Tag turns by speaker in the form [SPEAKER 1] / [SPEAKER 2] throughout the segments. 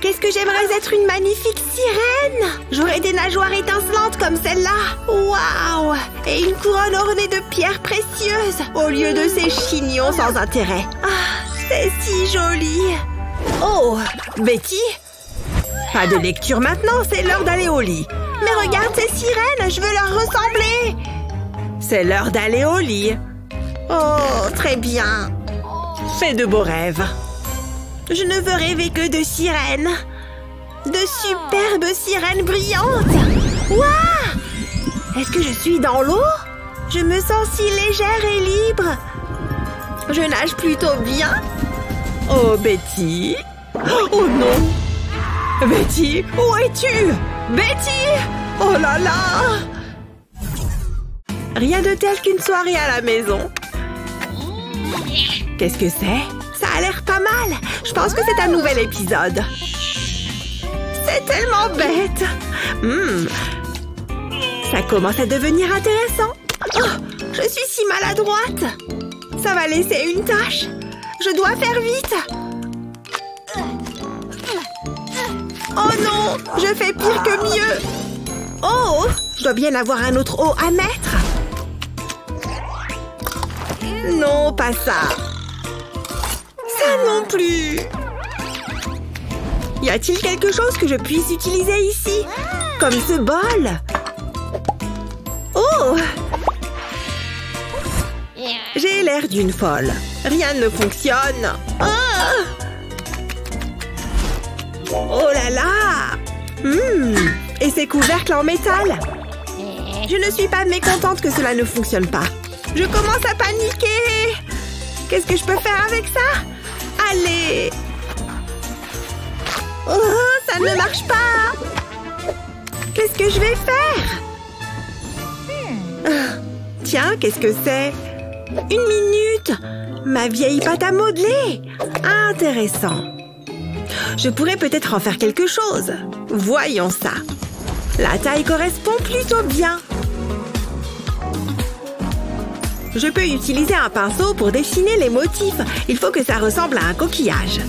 [SPEAKER 1] Qu'est-ce que j'aimerais être une magnifique sirène! J'aurais des nageoires étincelantes comme celle-là! Waouh! Et une couronne ornée de pierres précieuses au lieu de ces chignons sans intérêt. Ah, c'est si joli! Oh! Betty? Pas de lecture maintenant, c'est l'heure d'aller au lit. Mais regarde ces sirènes, je veux leur ressembler! C'est l'heure d'aller au lit. Oh, très bien. Fais de beaux rêves. Je ne veux rêver que de sirènes. De superbes sirènes brillantes. Waouh! Est-ce que je suis dans l'eau? Je me sens si légère et libre. Je nage plutôt bien. Oh, Betty. Oh non. Betty, où es-tu? Betty! Oh là là! Rien de tel qu'une soirée à la maison. Qu'est-ce que c'est? Ça a l'air pas mal. Je pense que c'est un nouvel épisode. C'est tellement bête. Ça commence à devenir intéressant. Oh, je suis si maladroite. Ça va laisser une tache. Je dois faire vite. Oh non, je fais pire que mieux. Oh, je dois bien avoir un autre eau à mettre. Non, pas ça. Ça non plus. Y a-t-il quelque chose que je puisse utiliser ici? Comme ce bol? Oh! J'ai l'air d'une folle. Rien ne fonctionne. Oh là là! Et ces couvercles en métal? Je ne suis pas mécontente que cela ne fonctionne pas. Je commence à paniquer. Qu'est-ce que je peux faire avec ça? Allez! Oh, ça ne marche pas! Qu'est-ce que je vais faire? Tiens, qu'est-ce que c'est? Une minute! Ma vieille pâte à modeler! Intéressant. Je pourrais peut-être en faire quelque chose. Voyons ça. La taille correspond plutôt bien. Je peux utiliser un pinceau pour dessiner les motifs. Il faut que ça ressemble à un coquillage.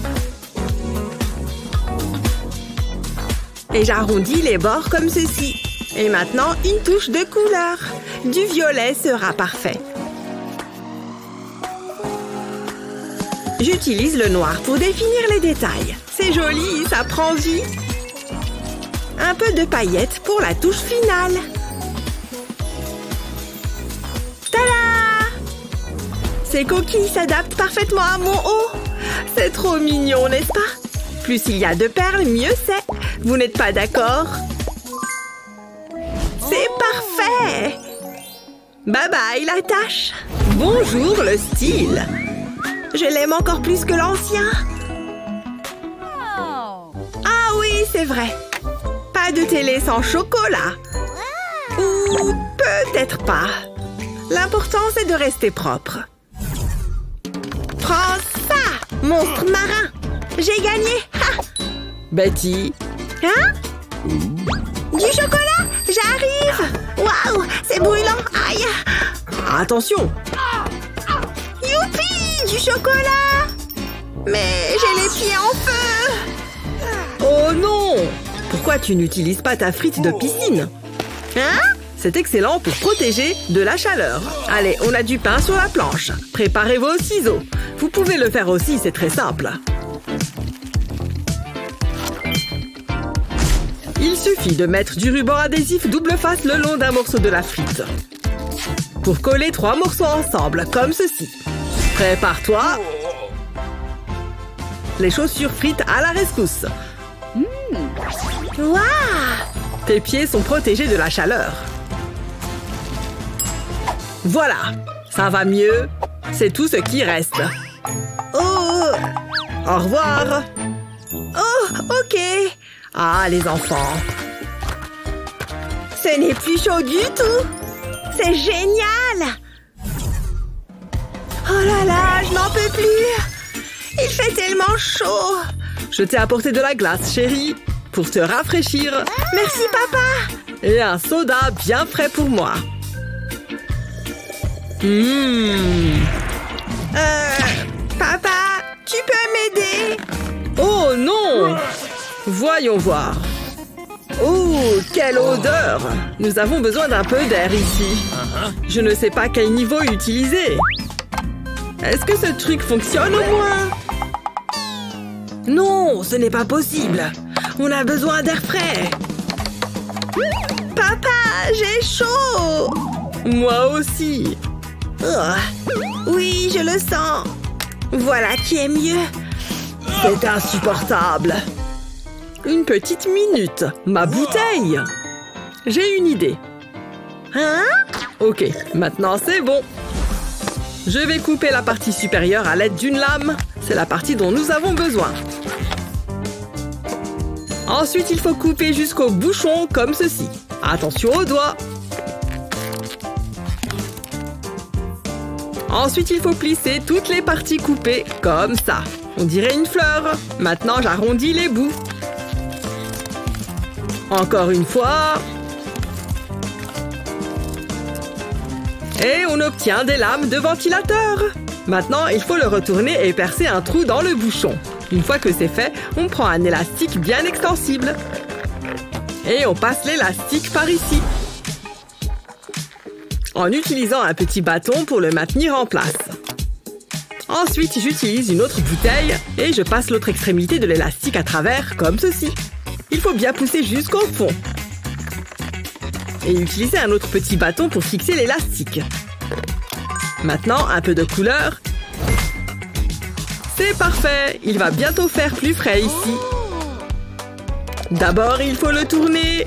[SPEAKER 1] Et j'arrondis les bords comme ceci. Et maintenant, une touche de couleur. Du violet sera parfait. J'utilise le noir pour définir les détails. C'est joli, ça prend vie. Un peu de paillettes pour la touche finale. Tada! Ces coquilles s'adaptent parfaitement à mon haut. C'est trop mignon, n'est-ce pas? Plus il y a de perles, mieux c'est. Vous n'êtes pas d'accord? C'est parfait! Bye bye la tâche! Bonjour le style! Je l'aime encore plus que l'ancien. Ah oui, c'est vrai. Pas de télé sans chocolat. Ou peut-être pas. L'important, c'est de rester propre. Prends ça, monstre marin. J'ai gagné. Ha! Betty. Hein? Du chocolat? J'arrive. Waouh, c'est brûlant. Aïe. Attention. Youpi, du chocolat. Mais j'ai les pieds en feu. Oh non! Pourquoi tu n'utilises pas ta frite de piscine? Hein? C'est excellent pour protéger de la chaleur. Allez, on a du pain sur la planche. Préparez vos ciseaux. Vous pouvez le faire aussi, c'est très simple. Il suffit de mettre du ruban adhésif double face le long d'un morceau de la frite. Pour coller 3 morceaux ensemble, comme ceci. Prépare-toi. Les chaussures frites à la rescousse. Waouh! Tes pieds sont protégés de la chaleur. Voilà, ça va mieux. C'est tout ce qui reste. Oh! Au revoir. Oh, ok. Ah, les enfants. Ce n'est plus chaud du tout. C'est génial. Oh là là, je n'en peux plus. Il fait tellement chaud. Je t'ai apporté de la glace, chérie, pour te rafraîchir. Merci, papa. Et un soda bien frais pour moi. Papa, tu peux m'aider? Oh non!
[SPEAKER 2] Voyons voir. Oh, quelle odeur! Nous avons besoin d'un peu d'air ici. Je ne sais pas quel niveau utiliser. Est-ce que ce truc fonctionne au moins? Non, ce n'est pas possible. On a besoin d'air frais.
[SPEAKER 1] Papa, j'ai chaud!
[SPEAKER 2] Moi aussi.
[SPEAKER 1] Oh. Oui, je le sens. Voilà qui est mieux.
[SPEAKER 2] C'est insupportable. Une petite minute. Ma bouteille. J'ai une idée.
[SPEAKER 1] Hein?
[SPEAKER 2] Ok, maintenant c'est bon. Je vais couper la partie supérieure à l'aide d'une lame. C'est la partie dont nous avons besoin. Ensuite, il faut couper jusqu'au bouchon comme ceci. Attention aux doigts. Ensuite, il faut plisser toutes les parties coupées comme ça. On dirait une fleur. Maintenant, j'arrondis les bouts. Encore une fois. Et on obtient des lames de ventilateur. Maintenant, il faut le retourner et percer un trou dans le bouchon. Une fois que c'est fait, on prend un élastique bien extensible. Et on passe l'élastique par ici. En utilisant un petit bâton pour le maintenir en place. Ensuite, j'utilise une autre bouteille et je passe l'autre extrémité de l'élastique à travers, comme ceci. Il faut bien pousser jusqu'au fond. Et utiliser un autre petit bâton pour fixer l'élastique. Maintenant, un peu de couleur. C'est parfait! Il va bientôt faire plus frais ici. D'abord, il faut le tourner.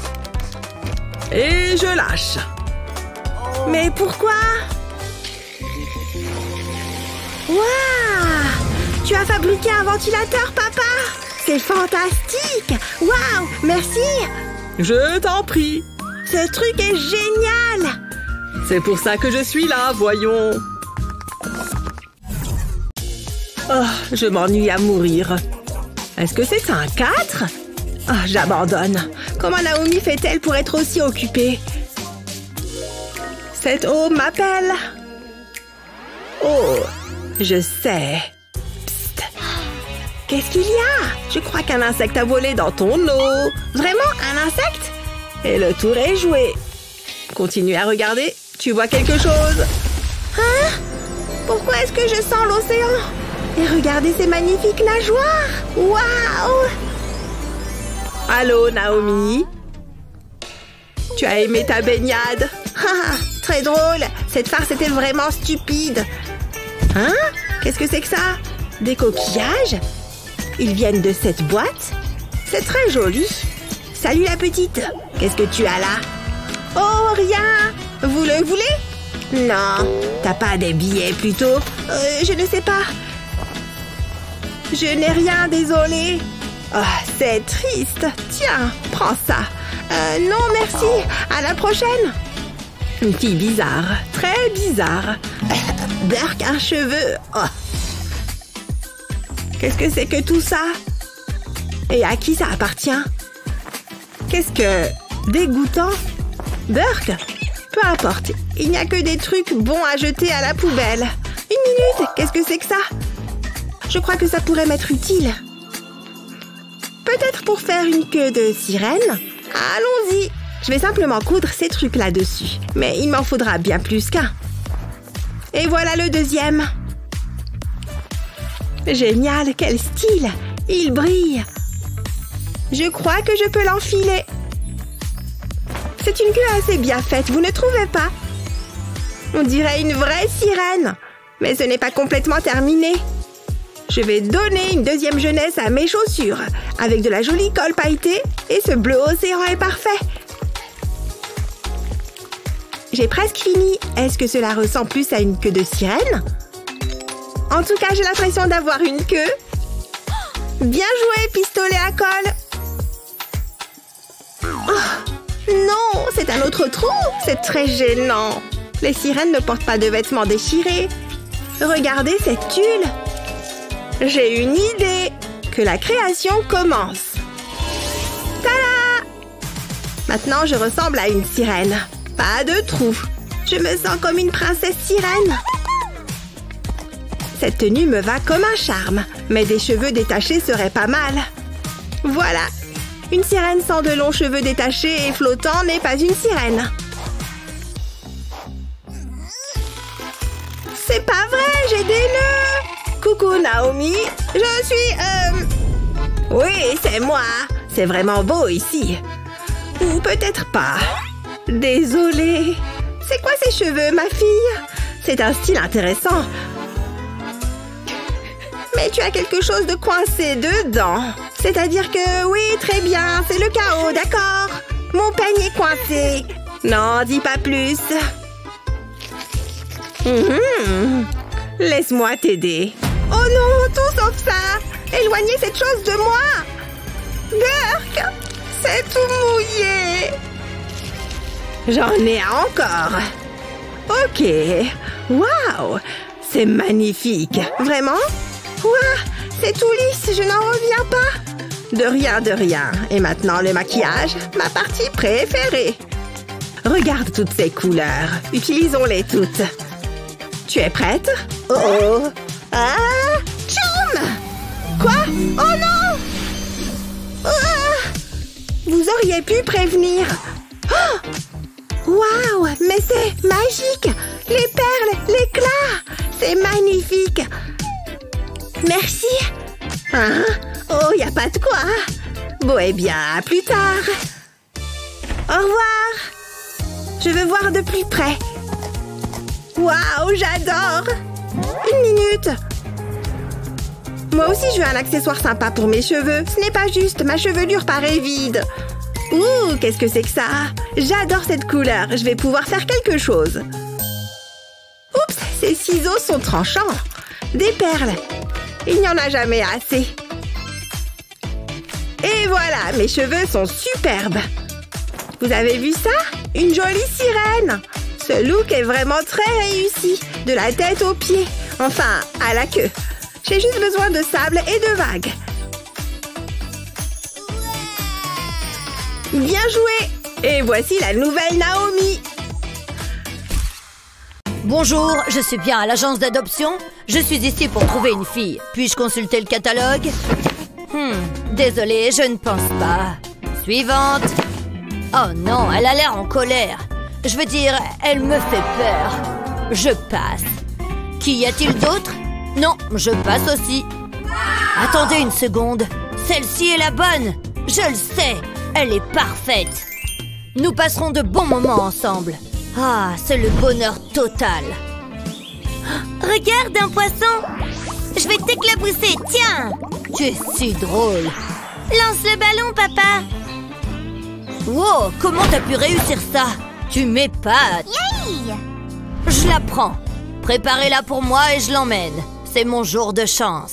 [SPEAKER 2] Et je lâche.
[SPEAKER 1] Mais pourquoi? Waouh! Tu as fabriqué un ventilateur, papa? C'est fantastique! Waouh! Merci!
[SPEAKER 2] Je t'en prie!
[SPEAKER 1] Ce truc est génial!
[SPEAKER 2] C'est pour ça que je suis là, voyons. Oh, je m'ennuie à mourir. Est-ce que c'est un 4? Oh, j'abandonne.
[SPEAKER 1] Comment Naomi fait-elle pour être aussi occupée?
[SPEAKER 2] Cette eau m'appelle.
[SPEAKER 1] Oh, je sais. Psst. Qu'est-ce qu'il y a?
[SPEAKER 2] Je crois qu'un insecte a volé dans ton eau.
[SPEAKER 1] Vraiment, un insecte?
[SPEAKER 2] Et le tour est joué. Continue à regarder. Tu vois quelque chose?
[SPEAKER 1] Hein? Pourquoi est-ce que je sens l'océan? Et regardez ces magnifiques nageoires! Waouh!
[SPEAKER 2] Allô, Naomi? Tu as aimé ta baignade?
[SPEAKER 1] Très drôle! Cette farce était vraiment stupide! Hein? Qu'est-ce que c'est que ça? Des coquillages? Ils viennent de cette boîte? C'est très joli! Salut la petite! Qu'est-ce que tu as là? Oh, rien! Vous le voulez? Non! T'as pas des billets plutôt? Je ne sais pas! Je n'ai rien, désolée! Oh, c'est triste! Tiens, prends ça! Non, merci! À la prochaine!
[SPEAKER 2] Une fille bizarre, très bizarre.
[SPEAKER 1] Burk, un cheveu. Oh.
[SPEAKER 2] Qu'est-ce que c'est que tout ça?
[SPEAKER 1] Et à qui ça appartient?
[SPEAKER 2] Qu'est-ce que... dégoûtant?
[SPEAKER 1] Burk? Peu importe, il n'y a que des trucs bons à jeter à la poubelle. Une minute, qu'est-ce que c'est que ça? Je crois que ça pourrait m'être utile. Peut-être pour faire une queue de sirène? Allons-y! Je vais simplement coudre ces trucs là-dessus. Mais il m'en faudra bien plus qu'un. Et voilà le deuxième. Génial, quel style! Il brille. Je crois que je peux l'enfiler. C'est une queue assez bien faite, vous ne trouvez pas? On dirait une vraie sirène. Mais ce n'est pas complètement terminé. Je vais donner une deuxième jeunesse à mes chaussures. Avec de la jolie colle pailletée. Et ce bleu océan est parfait. J'ai presque fini. Est-ce que cela ressemble plus à une queue de sirène? En tout cas, j'ai l'impression d'avoir une queue. Bien joué, pistolet à colle. Oh, non, c'est un autre trou. C'est très gênant. Les sirènes ne portent pas de vêtements déchirés. Regardez cette tulle. J'ai une idée. Que la création commence. Tada! Maintenant, je ressemble à une sirène. Pas de trou. Je me sens comme une princesse sirène. Cette tenue me va comme un charme. Mais des cheveux détachés seraient pas mal. Voilà, Une sirène sans de longs cheveux détachés et flottants n'est pas une sirène. C'est pas vrai, j'ai des nœuds! Coucou Naomi, je suis... Oui, c'est moi. C'est vraiment beau ici. Ou peut-être pas. Désolée. C'est quoi ces cheveux, ma fille? C'est un style intéressant. Mais tu as quelque chose de coincé dedans. C'est-à-dire que, oui, très bien, c'est le chaos, d'accord? Mon peigne est coincé. Non, dis pas plus. Laisse-moi t'aider. Oh non, tout sauf ça. Éloignez cette chose de moi. Berk, c'est tout mouillé. J'en ai encore. Ok. Waouh, c'est magnifique. Vraiment? Waouh, c'est tout lisse, je n'en reviens pas. De rien, de rien. Et maintenant, le maquillage, ma partie préférée. Regarde toutes ces couleurs. Utilisons-les toutes. Tu es prête? Oh oh. Ah, tchoum! Quoi? Oh non! Ah! Vous auriez pu prévenir. Oh! Waouh! Mais c'est magique! Les perles, l'éclat! C'est magnifique! Merci! Hein? Oh, y a pas de quoi! Bon, eh bien, à plus tard! Au revoir! Je veux voir de plus près! Waouh, j'adore! Une minute! Moi aussi, je veux un accessoire sympa pour mes cheveux. Ce n'est pas juste, ma chevelure paraît vide. Ouh, qu'est-ce que c'est que ça? J'adore cette couleur, je vais pouvoir faire quelque chose. Oups, ces ciseaux sont tranchants. Des perles. Il n'y en a jamais assez. Et voilà, mes cheveux sont superbes. Vous avez vu ça? Une jolie sirène. Ce look est vraiment très réussi. De la tête aux pieds. Enfin, à la queue. J'ai juste besoin de sable et de vagues. Bien joué! Et voici la nouvelle Naomi.
[SPEAKER 3] Bonjour, je suis bien à l'agence d'adoption. Je suis ici pour trouver une fille. Puis-je consulter le catalogue? Désolée, je ne pense pas. Suivante. Oh non, elle a l'air en colère. Je veux dire, elle me fait peur. Je passe. Qu'y a-t-il d'autre? Non, je passe aussi. Attendez une seconde. Celle-ci est la bonne. Je le sais. Elle est parfaite. Nous passerons de bons moments ensemble. Ah, c'est le bonheur total. Regarde un poisson. Je vais t'éclabousser, tiens. Tu es si drôle. Lance le ballon, papa. Wow, comment t'as pu réussir ça? Tu m'épates.
[SPEAKER 4] Yay!
[SPEAKER 3] Je la prends. Préparez-la pour moi et je l'emmène. C'est mon jour de chance.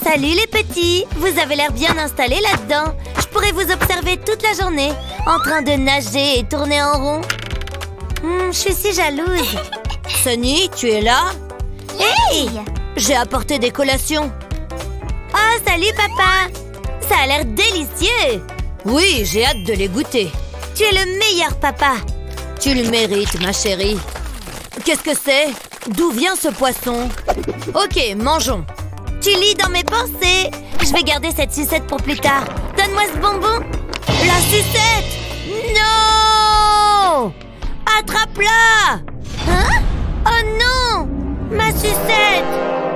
[SPEAKER 3] Salut les petits. Vous avez l'air bien installés là-dedans. Je pourrais vous observer toute la journée, en train de nager et tourner en rond. Je suis si jalouse. Sunny, tu es là? Hey! J'ai apporté des collations. Oh, salut papa. Ça a l'air délicieux. Oui, j'ai hâte de les goûter. Tu es le meilleur papa. Tu le mérites, ma chérie. Qu'est-ce que c'est? D'où vient ce poisson? Ok, mangeons. Tu lis dans mes pensées. Je vais garder cette sucette pour plus tard. Donne-moi ce bonbon. La sucette! Non! Attrape-la! Hein? Oh non! Ma sucette!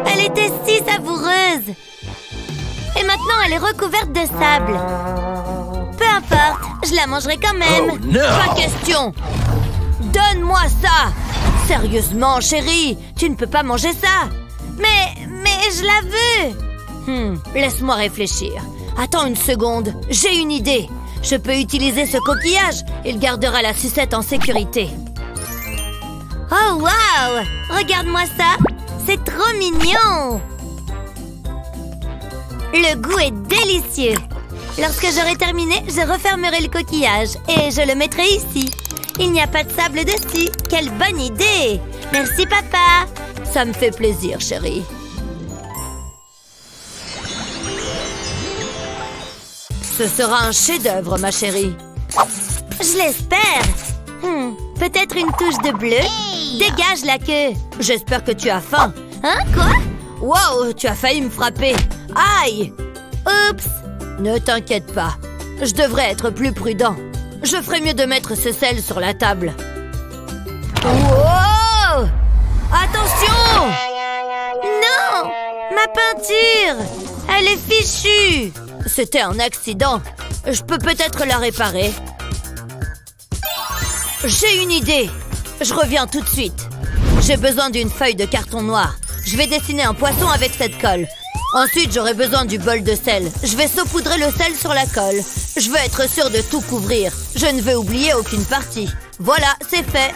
[SPEAKER 3] Elle était si savoureuse. Et maintenant, elle est recouverte de sable. Peu importe, je la mangerai quand même.
[SPEAKER 5] Oh, no!
[SPEAKER 3] Pas question. Donne-moi ça. Sérieusement, chérie, tu ne peux pas manger ça. Mais je la veux. Laisse-moi réfléchir. Attends une seconde, j'ai une idée. Je peux utiliser ce coquillage. Il gardera la sucette en sécurité. Oh, waouh! Regarde-moi ça. C'est trop mignon. Le goût est délicieux. Lorsque j'aurai terminé, je refermerai le coquillage et je le mettrai ici. Il n'y a pas de sable dessus. Quelle bonne idée! Merci, papa. Ça me fait plaisir, chérie. Ce sera un chef-d'œuvre, ma chérie. Je l'espère. Peut-être une touche de bleu. Dégage la queue. J'espère que tu as faim. Hein, quoi? Wow, tu as failli me frapper. Aïe! Oups! Ne t'inquiète pas. Je devrais être plus prudent. Je ferais mieux de mettre ce sel sur la table. Wow! Attention! Non! Ma peinture! Elle est fichue! C'était un accident. Je peux peut-être la réparer. J'ai une idée. Je reviens tout de suite. J'ai besoin d'une feuille de carton noir. Je vais dessiner un poisson avec cette colle. Ensuite, j'aurai besoin du bol de sel. Je vais saupoudrer le sel sur la colle. Je veux être sûre de tout couvrir. Je ne veux oublier aucune partie. Voilà, c'est fait.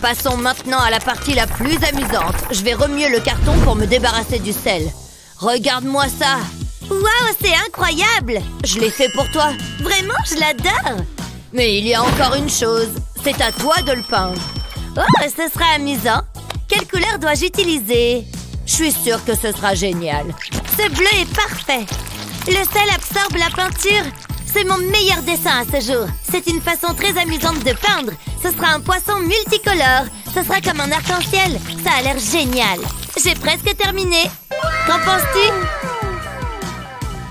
[SPEAKER 3] Passons maintenant à la partie la plus amusante. Je vais remuer le carton pour me débarrasser du sel. Regarde-moi ça. Waouh, c'est incroyable. Je l'ai fait pour toi. Vraiment, je l'adore. Mais il y a encore une chose. C'est à toi de le peindre. Oh, ce sera amusant. Quelle couleur dois-je utiliser? Je suis sûre que ce sera génial. Ce bleu est parfait. Le sel absorbe la peinture. C'est mon meilleur dessin à ce jour. C'est une façon très amusante de peindre. Ce sera un poisson multicolore. Ce sera comme un arc-en-ciel. Ça a l'air génial. J'ai presque terminé. Qu'en penses-tu?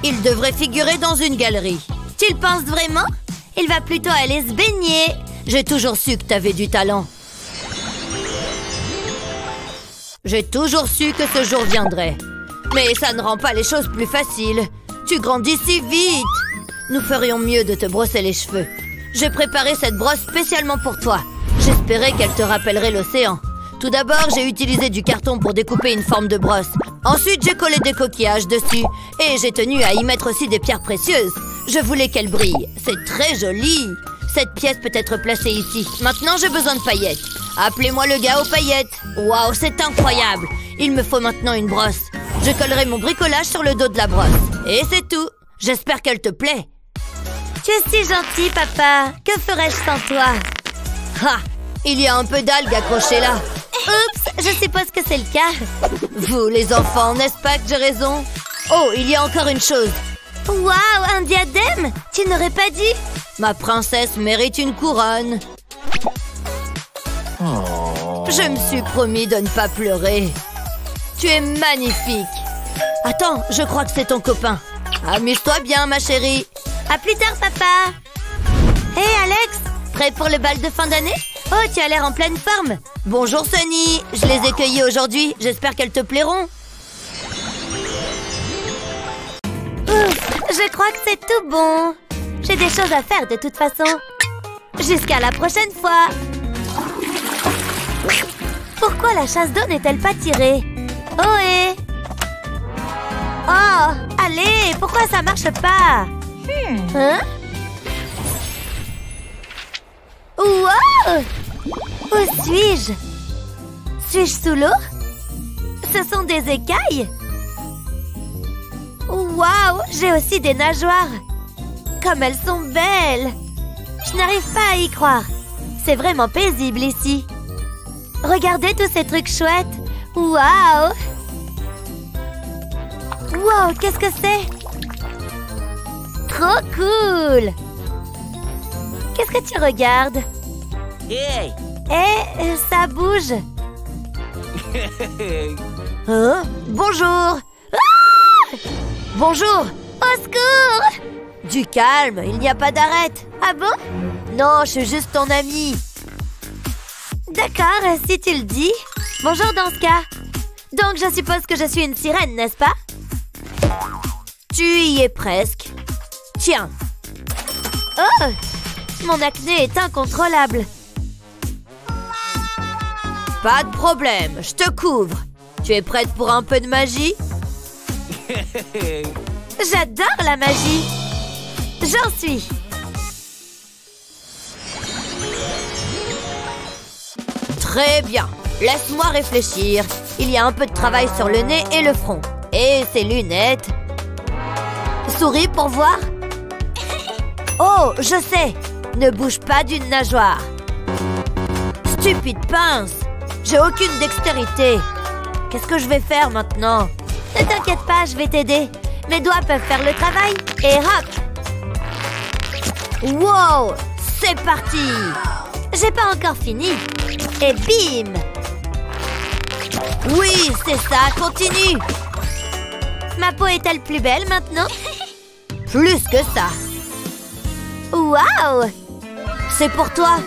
[SPEAKER 3] Il devrait figurer dans une galerie. Tu le penses vraiment? Il va plutôt aller se baigner. J'ai toujours su que t'avais du talent. J'ai toujours su que ce jour viendrait. Mais ça ne rend pas les choses plus faciles. Tu grandis si vite. Nous ferions mieux de te brosser les cheveux. J'ai préparé cette brosse spécialement pour toi. J'espérais qu'elle te rappellerait l'océan. Tout d'abord, j'ai utilisé du carton pour découper une forme de brosse. Ensuite, j'ai collé des coquillages dessus. Et j'ai tenu à y mettre aussi des pierres précieuses. Je voulais qu'elle brille. C'est très joli. Cette pièce peut être placée ici. Maintenant, j'ai besoin de paillettes. Appelez-moi le gars aux paillettes. Waouh, c'est incroyable. Il me faut maintenant une brosse. Je collerai mon bricolage sur le dos de la brosse. Et c'est tout. J'espère qu'elle te plaît. Tu es si gentil, papa. Que ferais-je sans toi? Ah, il y a un peu d'algues accrochées là. Oups, je suppose que c'est le cas. Vous, les enfants, n'est-ce pas que j'ai raison? Oh, il y a encore une chose. Waouh, un diadème? Tu n'aurais pas dit? Ma princesse mérite une couronne. Je me suis promis de ne pas pleurer. Tu es magnifique. Attends, je crois que c'est ton copain. Amuse-toi bien, ma chérie. À plus tard, papa. Hé, Alex, prêt pour le bal de fin d'année? Oh, tu as l'air en pleine forme. Bonjour, Sunny. Je les ai cueillis aujourd'hui. J'espère qu'elles te plairont. Je crois que c'est tout bon. J'ai des choses à faire de toute façon. Jusqu'à la prochaine fois. Pourquoi la chasse d'eau n'est-elle pas tirée? Ohé! Oh, allez, pourquoi ça marche pas? Hein? Wow! Où suis-je? Suis-je sous l'eau? Ce sont des écailles? Waouh! J'ai aussi des nageoires! Comme elles sont belles! Je n'arrive pas à y croire. C'est vraiment paisible ici. Regardez tous ces trucs chouettes! Waouh! Wow, qu'est-ce que c'est? Trop cool! Qu'est-ce que tu regardes?
[SPEAKER 4] Hey!
[SPEAKER 3] Eh, ça bouge! Hein? Bonjour! Ah! Bonjour! Au secours! Du calme, il n'y a pas d'arrête. Ah bon? Non, je suis juste ton amie. D'accord, si tu le dis. Bonjour dans ce cas. Donc je suppose que je suis une sirène, n'est-ce pas? Tu y es presque. Tiens. Oh! Mon acné est incontrôlable. Pas de problème, je te couvre. Tu es prête pour un peu de magie? J'adore la magie. J'en suis. Très bien. Laisse-moi réfléchir. Il y a un peu de travail sur le nez et le front. Et ses lunettes. Souris pour voir. Oh, je sais. Ne bouge pas d'une nageoire. Stupide pince. J'ai aucune dextérité. Qu'est-ce que je vais faire maintenant? Ne t'inquiète pas, je vais t'aider. Mes doigts peuvent faire le travail. Et hop! Wow! C'est parti! J'ai pas encore fini. Et bim! Oui, c'est ça, continue! Ma peau est-elle plus belle maintenant? Plus que ça. Waouh! C'est pour toi.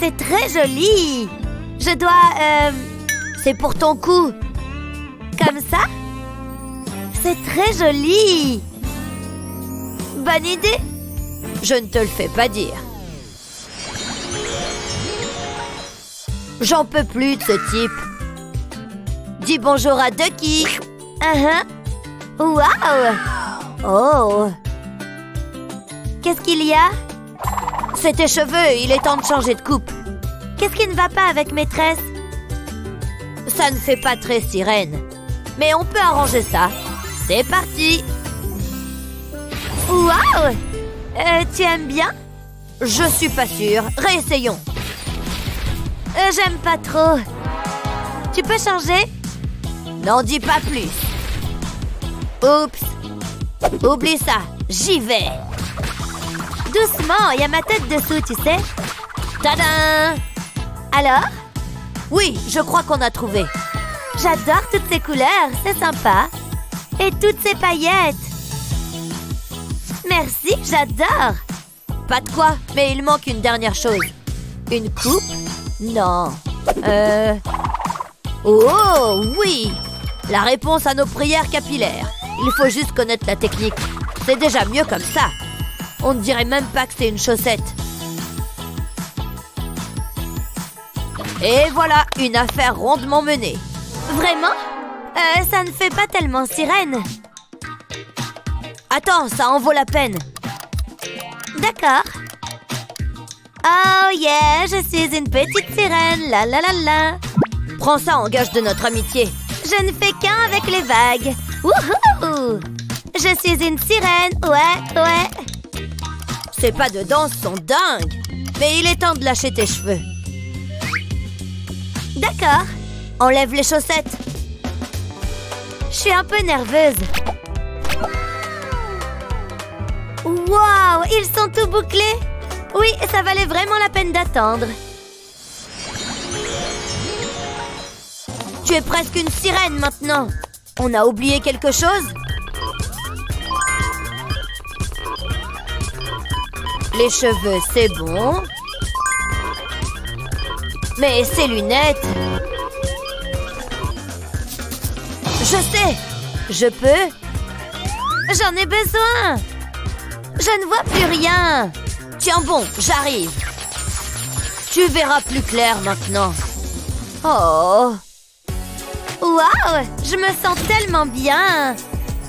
[SPEAKER 3] C'est très joli. Je dois... C'est pour ton cou. Comme ça? C'est très joli. Bonne idée. Je ne te le fais pas dire. J'en peux plus de ce type. Dis bonjour à Ducky. Waouh! Oh! Qu'est-ce qu'il y a? C'est tes cheveux, il est temps de changer de coupe. Qu'est-ce qui ne va pas avec maîtresse? Ça ne fait pas très sirène. Mais on peut arranger ça. C'est parti! Waouh! Tu aimes bien? Je suis pas sûre. Réessayons. J'aime pas trop. Tu peux changer? N'en dis pas plus. Oups. Oublie ça. J'y vais. Doucement, il y a ma tête dessous, tu sais. Tadam! Alors? Oui, je crois qu'on a trouvé. J'adore toutes ces couleurs, c'est sympa. Et toutes ces paillettes. Merci, j'adore. Pas de quoi, mais il manque une dernière chose. Une coupe? Non. Oh, oui! La réponse à nos prières capillaires. Il faut juste connaître la technique. C'est déjà mieux comme ça. On ne dirait même pas que c'est une chaussette. Et voilà, une affaire rondement menée. Vraiment? Ça ne fait pas tellement sirène. Attends, ça en vaut la peine. D'accord. Oh yeah, je suis une petite sirène, la la la la. Prends ça en gage de notre amitié. Je ne fais qu'un avec les vagues. Wouhou! Je suis une sirène, ouais. Ces pas de danse sont dingues. Mais il est temps de lâcher tes cheveux. D'accord. Enlève les chaussettes. Je suis un peu nerveuse. Waouh, ils sont tout bouclés. Oui, ça valait vraiment la peine d'attendre. Tu es presque une sirène maintenant. On a oublié quelque chose? Les cheveux, c'est bon. Mais ces lunettes... Je sais! Je peux? J'en ai besoin! Je ne vois plus rien! Tiens bon, j'arrive! Tu verras plus clair maintenant. Oh! Waouh! Je me sens tellement bien!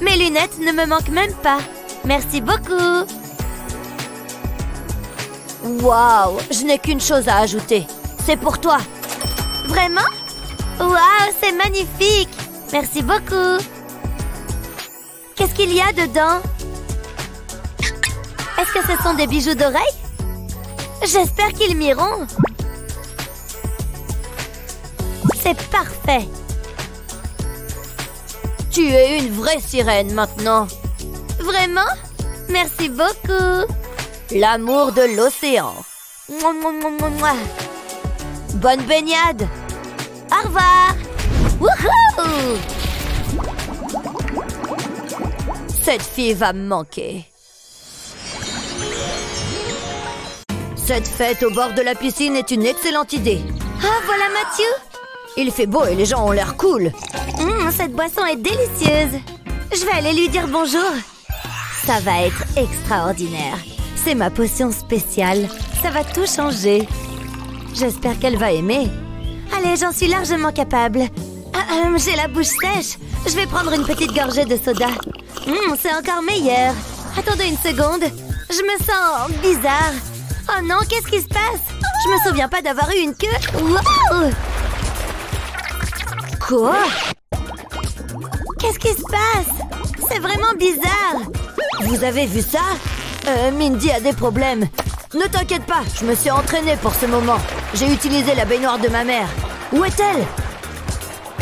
[SPEAKER 3] Mes lunettes ne me manquent même pas. Merci beaucoup! Waouh! Je n'ai qu'une chose à ajouter. C'est pour toi. Vraiment? Waouh, c'est magnifique! Merci beaucoup! Qu'est-ce qu'il y a dedans? Est-ce que ce sont des bijoux d'oreilles? J'espère qu'ils m'iront. C'est parfait. Tu es une vraie sirène maintenant. Vraiment? Merci beaucoup. L'amour de l'océan. Bonne baignade. Au revoir. Wouhou! Cette fille va me manquer. Cette fête au bord de la piscine est une excellente idée. Ah, voilà Mathieu. Il fait beau et les gens ont l'air cool. Cette boisson est délicieuse. Je vais aller lui dire bonjour. Ça va être extraordinaire. C'est ma potion spéciale. Ça va tout changer. J'espère qu'elle va aimer. Allez, j'en suis largement capable. J'ai la bouche sèche. Je vais prendre une petite gorgée de soda. C'est encore meilleur. Attendez une seconde. Je me sens bizarre. Oh non, qu'est-ce qui se passe? Je me souviens pas d'avoir eu une queue. Wow! Quoi? Qu'est-ce qui se passe? C'est vraiment bizarre. Vous avez vu ça? Mindy a des problèmes. Ne t'inquiète pas, je me suis entraînée pour ce moment. J'ai utilisé la baignoire de ma mère. Où est-elle?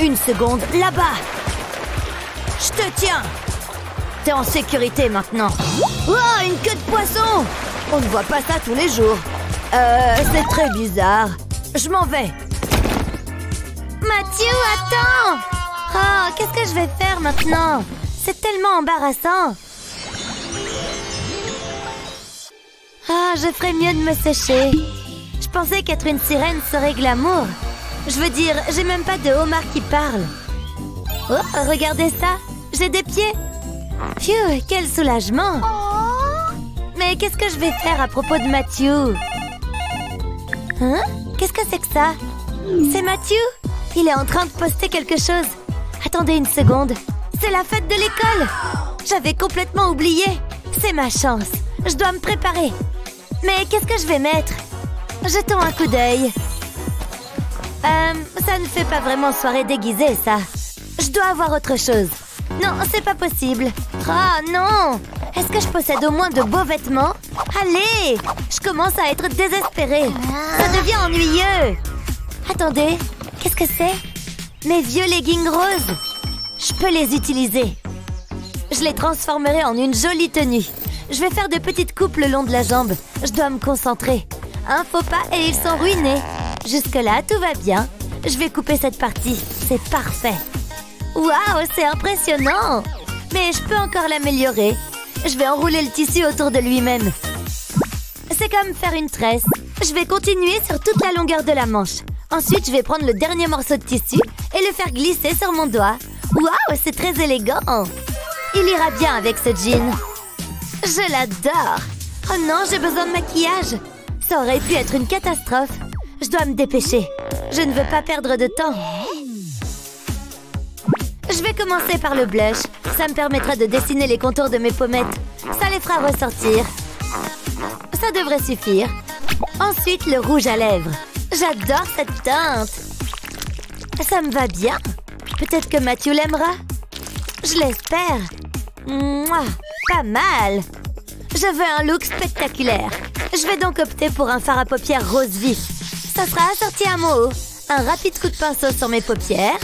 [SPEAKER 3] Une seconde, là-bas. Je te tiens. T'es en sécurité maintenant. Oh, une queue de poisson! On ne voit pas ça tous les jours. C'est très bizarre. Je m'en vais. Mathieu, attends! Oh, qu'est-ce que je vais faire maintenant? c'est tellement embarrassant. Ah, je ferais mieux de me sécher. Je pensais qu'être une sirène serait glamour. Je veux dire, j'ai même pas de homard qui parle. Oh, regardez ça, j'ai des pieds. Phew, quel soulagement. Mais qu'est-ce que je vais faire à propos de Matthew? Hein? Qu'est-ce que c'est que ça? C'est Matthew? Il est en train de poster quelque chose. Attendez une seconde. C'est la fête de l'école. J'avais complètement oublié. C'est ma chance. Je dois me préparer. Mais qu'est-ce que je vais mettre? Jetons un coup d'œil. Ça ne fait pas vraiment soirée déguisée, ça. Je dois avoir autre chose. Non, c'est pas possible. Oh non! Est-ce que je possède au moins de beaux vêtements? Allez! Je commence à être désespérée. Ça devient ennuyeux. Attendez, qu'est-ce que c'est? Mes vieux leggings roses. Je peux les utiliser. Je les transformerai en une jolie tenue. Je vais faire de petites coupes le long de la jambe. Je dois me concentrer. Un faux pas et ils sont ruinés. Jusque-là, tout va bien. Je vais couper cette partie. C'est parfait. Waouh, c'est impressionnant! Mais je peux encore l'améliorer. Je vais enrouler le tissu autour de lui-même. C'est comme faire une tresse. Je vais continuer sur toute la longueur de la manche. Ensuite, je vais prendre le dernier morceau de tissu et le faire glisser sur mon doigt. Waouh, c'est très élégant! Il ira bien avec ce jean. Je l'adore! Oh non, j'ai besoin de maquillage. Ça aurait pu être une catastrophe. Je dois me dépêcher. Je ne veux pas perdre de temps. Je vais commencer par le blush. Ça me permettra de dessiner les contours de mes pommettes. Ça les fera ressortir. Ça devrait suffire. Ensuite, le rouge à lèvres. J'adore cette teinte. Ça me va bien. Peut-être que Matthew l'aimera. Je l'espère. Mouah, pas mal. Je veux un look spectaculaire. Je vais donc opter pour un fard à paupières rose vif. Ça sera assorti à mon haut. Un rapide coup de pinceau sur mes paupières.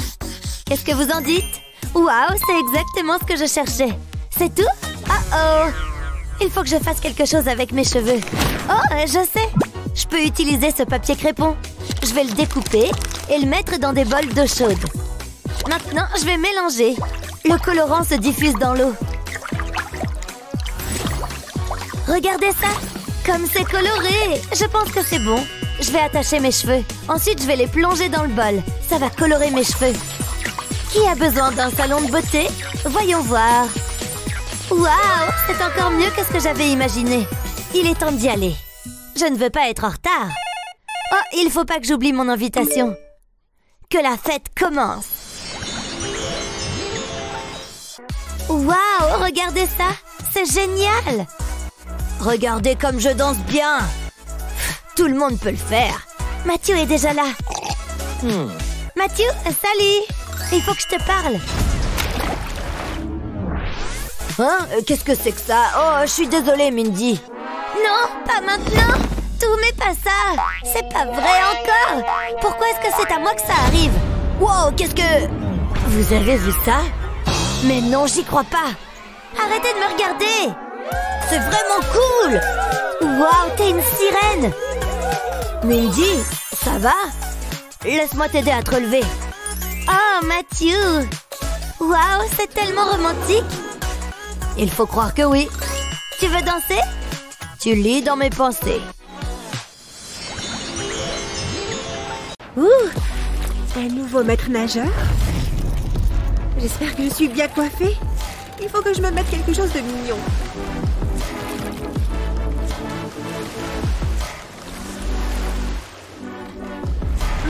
[SPEAKER 3] Qu'est-ce que vous en dites? Waouh, c'est exactement ce que je cherchais. C'est tout? Oh! Il faut que je fasse quelque chose avec mes cheveux. Oh, je sais. Je peux utiliser ce papier crépon. Je vais le découper et le mettre dans des bols d'eau chaude. Maintenant, je vais mélanger. Le colorant se diffuse dans l'eau. Regardez ça! Comme c'est coloré! Je pense que c'est bon. Je vais attacher mes cheveux. Ensuite, je vais les plonger dans le bol. Ça va colorer mes cheveux. Qui a besoin d'un salon de beauté? Voyons voir. Waouh! C'est encore mieux que ce que j'avais imaginé. Il est temps d'y aller. Je ne veux pas être en retard. Oh, il faut pas que j'oublie mon invitation. Que la fête commence. Waouh! Regardez ça! C'est génial! Regardez comme je danse bien! Tout le monde peut le faire. Matthew est déjà là. Matthew, salut! Il faut que je te parle. Hein? Qu'est-ce que c'est que ça? Oh, je suis désolée, Mindy. Non, pas maintenant. Tout, mais pas ça. C'est pas vrai encore. Pourquoi est-ce que c'est à moi que ça arrive? Wow, qu'est-ce que... Vous avez vu ça? Mais non, j'y crois pas. Arrêtez de me regarder. C'est vraiment cool. Wow, t'es une sirène. Mindy, ça va? Laisse-moi t'aider à te relever. Oh, Matthew! Waouh, c'est tellement romantique! Il faut croire que oui. Tu veux danser? Tu lis dans mes pensées.
[SPEAKER 1] Ouh! Un nouveau maître nageur? J'espère que je suis bien coiffée. Il faut que je me mette quelque chose de mignon.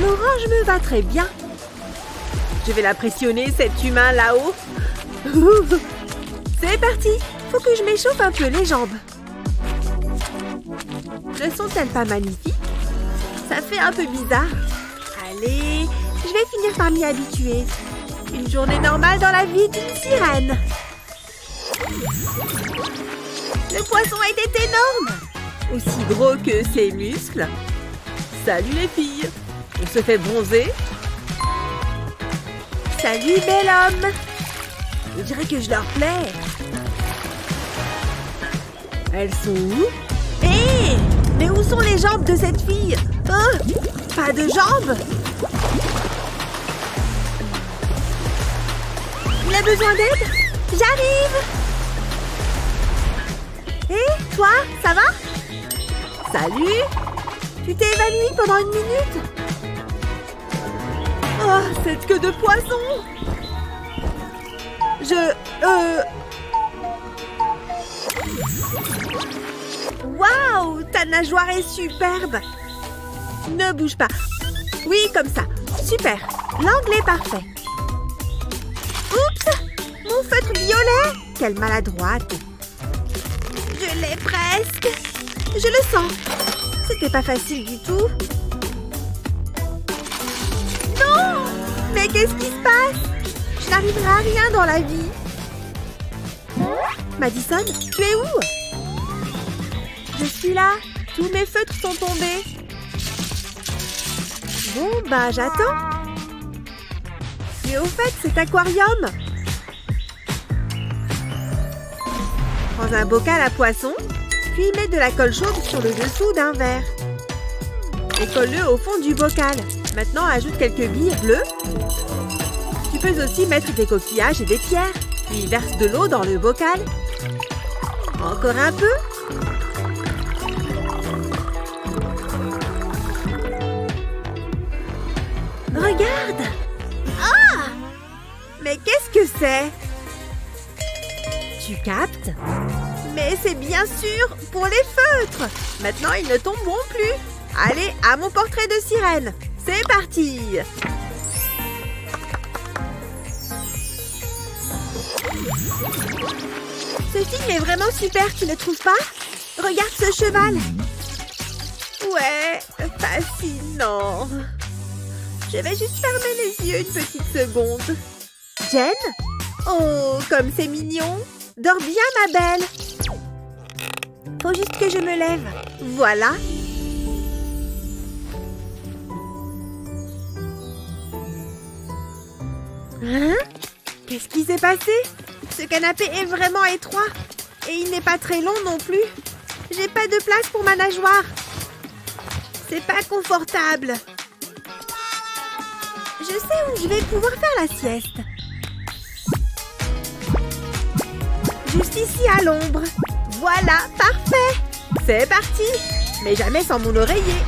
[SPEAKER 1] L'orange me va très bien. Je vais l'impressionner, cet humain là-haut. C'est parti. Faut que je m'échauffe un peu les jambes. Ne sont-elles pas magnifiques? Ça fait un peu bizarre. Allez, je vais finir par m'y habituer. Une journée normale dans la vie d'une sirène. Le poisson était énorme. Aussi gros que ses muscles.
[SPEAKER 2] Salut les filles! On se fait bronzer?
[SPEAKER 1] Salut, bel homme. On dirait que je leur plais.
[SPEAKER 2] Elles sont où?
[SPEAKER 1] Hé! Mais où sont les jambes de cette fille? Pas de jambes? Il a besoin d'aide? J'arrive! Hé, toi, ça va? Salut! Tu t'es évanoui pendant 1 minute? Oh, cette queue de poisson! Waouh! Ta nageoire est superbe! Ne bouge pas. Oui, comme ça. Super. L'angle est parfait. Oups! Mon feutre violet! Quelle maladroite! Je l'ai presque. Je le sens. C'était pas facile du tout. Non! Mais qu'est-ce qui se passe? Je n'arriverai à rien dans la vie. Madison, tu es où? Je suis là. Tous mes feutres sont tombés. Bon, bah, j'attends. Mais au fait, cet aquarium. Prends un bocal à poisson, puis mets de la colle chaude sur le dessous d'un verre. Et colle-le au fond du bocal. Maintenant, ajoute quelques billes bleues. Tu peux aussi mettre des coquillages et des pierres. Puis verse de l'eau dans le bocal. Encore un peu. Regarde! Ah! Mais qu'est-ce que c'est? Tu captes? Mais c'est bien sûr pour les feutres! Maintenant, ils ne tomberont plus! Allez, à mon portrait de sirène! C'est parti! Ce film est vraiment super, tu ne trouves pas? Regarde ce cheval! Ouais, fascinant! Je vais juste fermer les yeux une petite seconde. Jen? Oh, comme c'est mignon! Dors bien, ma belle! Faut juste que je me lève. Voilà. Hein? Qu'est-ce qui s'est passé? Ce canapé est vraiment étroit. Et il n'est pas très long non plus. J'ai pas de place pour ma nageoire. C'est pas confortable. Je sais où je vais pouvoir faire la sieste. Juste ici à l'ombre. Voilà, parfait. C'est parti. Mais jamais sans mon oreiller.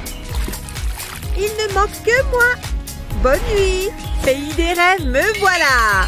[SPEAKER 1] Il ne manque que moi. Bonne nuit. Pays des rêves, me voilà.